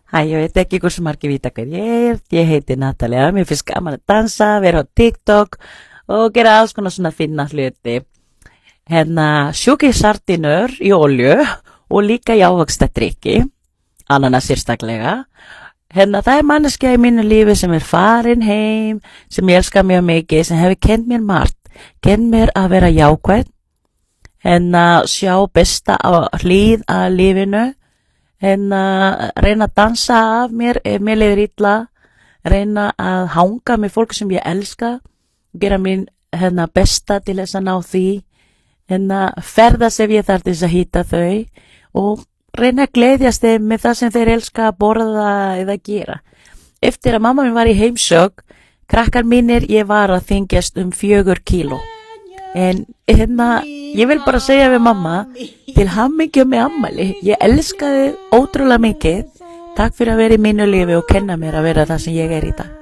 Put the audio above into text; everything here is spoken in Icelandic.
Hæ, ég veit ekki hversu margir vita hver ég heiti Natalia, mér finnst gaman að dansa, vera á TikTok og gera alls konar svona finna hluti. Sjúki sardínur í olju og líka í ávöxtadrykki, ananas sérstaklega. Það er manneskja í mínu lífi sem er farin heim, sem ég elska mjög mikið, sem hefur kennt mér margt, kennt mér að vera jákvæð, sjá besta á hlýð að lífinu, reyna að dansa af mér ef mér leiðir illa, reyna að hanga með fólk sem ég elska, gera mín besta til þess að ná því, ferðast ef ég þarf til þess að hýta þau og reyna að gleðjast þeim með það sem þeir elska að borða eða gera. Eftir að mamma mín var í heimsókn, krakkar mínir, ég var að þyngjast 4 kíló. En ég vil bara segja við mamma, til hamingju með afmæli, ég elska þig ótrúlega mikið, takk fyrir að vera í mínu lífi og kenna mér að vera það sem ég er í dag.